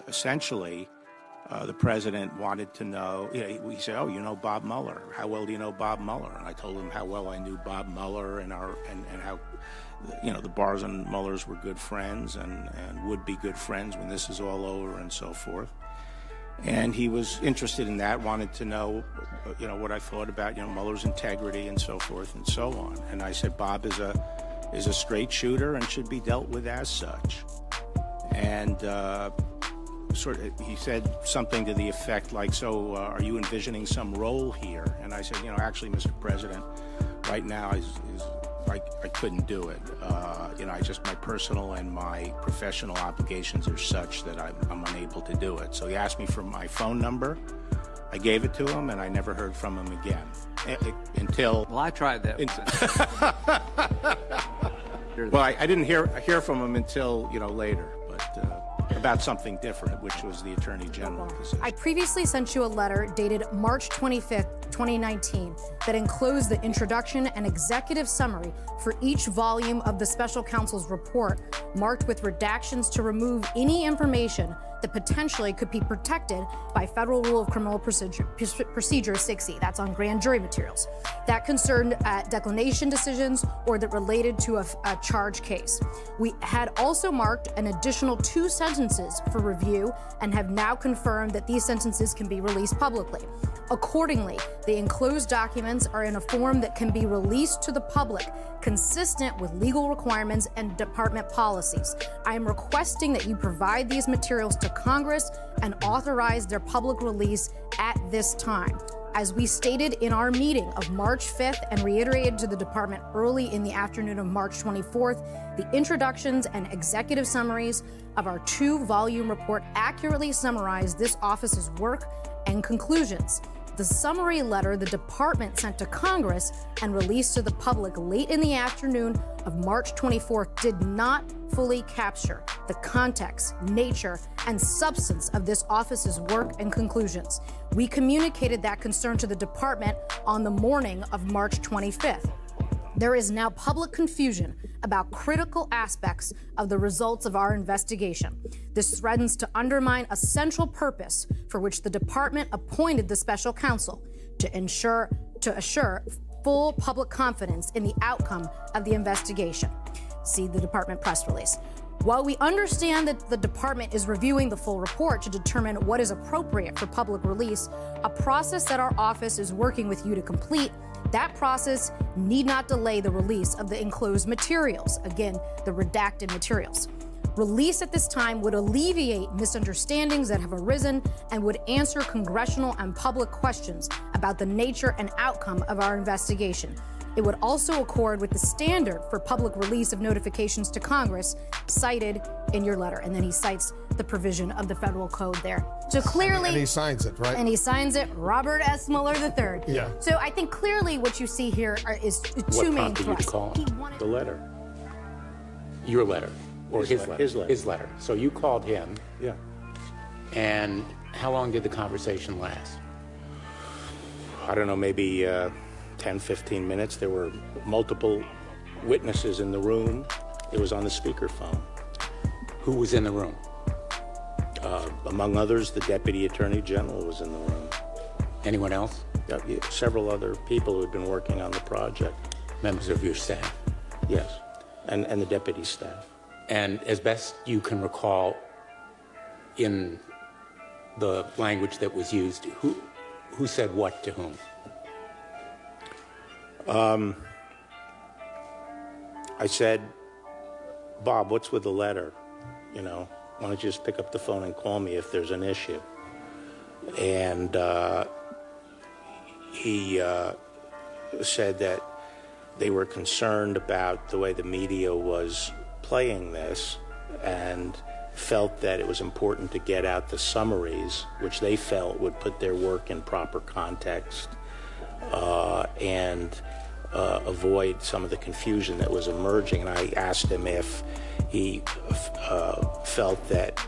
essentially, the president wanted to know, he said, oh, you know Bob Mueller. How well do you know Bob Mueller? And I told him how well I knew Bob Mueller and how, the Barrs and Muellers were good friends and would be good friends when this is all over and so forth. And he was interested in that, wanted to know, what I thought about, Mueller's integrity and so forth and so on. And I said, Bob is a straight shooter and should be dealt with as such. And he said something to the effect like, so are you envisioning some role here? And I said, actually, Mr. President, right now I couldn't do it. My personal and my professional obligations are such that I'm unable to do it. So he asked me for my phone number. I gave it to him, and I never heard from him again until. Well, I tried that. Well, I didn't hear from him until later, but. About something different, which was the Attorney General position. I previously sent you a letter dated March 25th, 2019, that enclosed the introduction and executive summary for each volume of the special counsel's report, marked with redactions to remove any information that potentially could be protected by Federal Rule of Criminal Procedure 60. That's on grand jury materials. That concerned declination decisions or that related to a charge case. We had also marked an additional 2 sentences for review and have now confirmed that these sentences can be released publicly. Accordingly, the enclosed documents are in a form that can be released to the public, consistent with legal requirements and department policies. I am requesting that you provide these materials to Congress and authorize their public release at this time. As we stated in our meeting of March 5th and reiterated to the department early in the afternoon of March 24th, the introductions and executive summaries of our 2-volume report accurately summarize this office's work and conclusions. The summary letter the department sent to Congress and released to the public late in the afternoon of March 24th did not fully capture the context, nature, and substance of this office's work and conclusions. We communicated that concern to the department on the morning of March 25th. There is now public confusion about critical aspects of the results of our investigation. This threatens to undermine a central purpose for which the department appointed the special counsel, to assure full public confidence in the outcome of the investigation. See the department press release. While we understand that the department is reviewing the full report to determine what is appropriate for public release, a process that our office is working with you to complete, that process need not delay the release of the enclosed materials, again, the redacted materials. Release at this time would alleviate misunderstandings that have arisen and would answer congressional and public questions about the nature and outcome of our investigation. It would also accord with the standard for public release of notifications to Congress cited in your letter. And then he cites the provision of the federal code there. So clearly— And he signs it, right? And he signs it, Robert S. Mueller III. Yeah. So I think clearly what you see here is 2 main thrusts. What prompted you to call him? The letter. Your letter, or his letter? His letter. His letter. So you called him. Yeah. And how long did the conversation last? I don't know, maybe 10, 15 minutes. There were multiple witnesses in the room. It was on the speakerphone. Who was in the room? Among others, the Deputy Attorney General was in the room. Anyone else? Several other people who had been working on the project. Members of your staff? Yes, and the deputy staff. And as best you can recall, in the language that was used, who said what to whom? I said, Bob, what's with the letter? Why don't you just pick up the phone and call me if there's an issue? And he said that they were concerned about the way the media was playing this and felt that it was important to get out the summaries, which they felt would put their work in proper context and avoid some of the confusion that was emerging. And I asked him if he felt that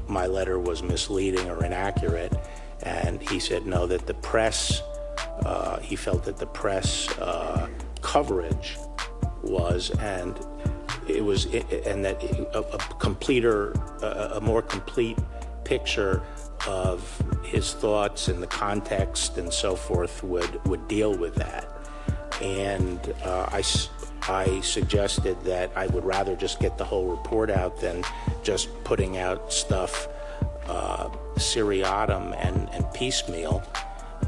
my letter was misleading or inaccurate, and he said no, that the press, he felt that the press coverage was, and it was, and that a more complete picture of his thoughts and the context and so forth would deal with that. And I suggested that I would rather just get the whole report out than just putting out stuff seriatim and piecemeal.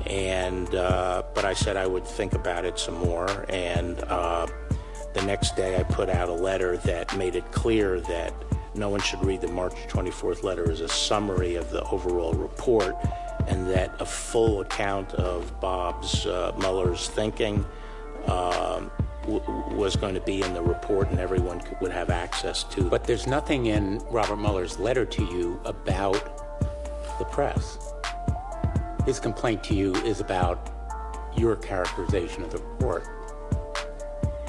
And but I said I would think about it some more. And the next day I put out a letter that made it clear that no one should read the March 24th letter as a summary of the overall report, and that a full account of Bob's Mueller's thinking was going to be in the report, and everyone would have access to. But there's nothing in Robert Mueller's letter to you about the press. His complaint to you is about your characterization of the report,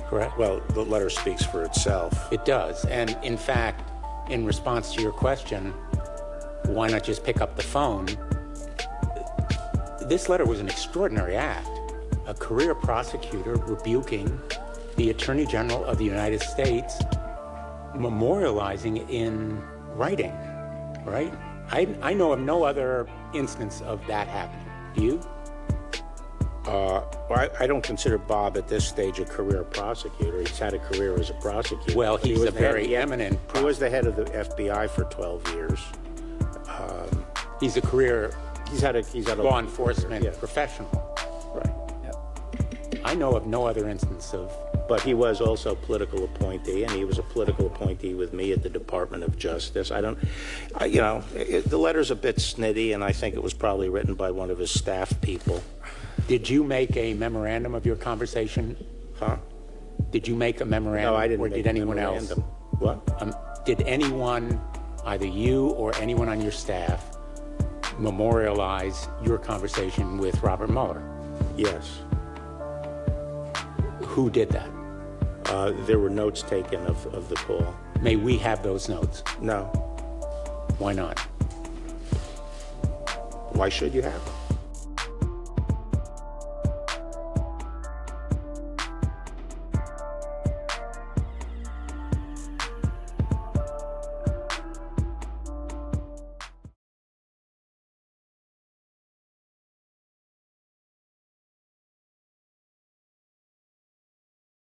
correct? Well, the letter speaks for itself. It does. And in fact, in response to your question, why not just pick up the phone? This letter was an extraordinary act. A career prosecutor rebuking the Attorney General of the United States, memorializing it in writing, right? I know of no other instance of that happening. Do you? I don't consider Bob at this stage a career prosecutor. He's had a carear as a prosecutor. Well, he's a very eminent He was the head of the FBI for 12 years. He's a career He's had a law enforcement yeah. professional. Right. Yeah. I know of no other instance of. But he was also a political appointee, and he was a political appointee with me at the Department of Justice. The letter's a bit snitty, and I think it was probably written by one of his staff people. Did you make a memorandum of your conversation? Huh? Did you make a memorandum? No, I didn't. Or did anyone else? What? Did anyone, either you or anyone on your staff, memorialize your conversation with Robert Mueller? Yes. Who did that? There were notes taken of the call. May we have those notes? No. Why not? Why should you have them?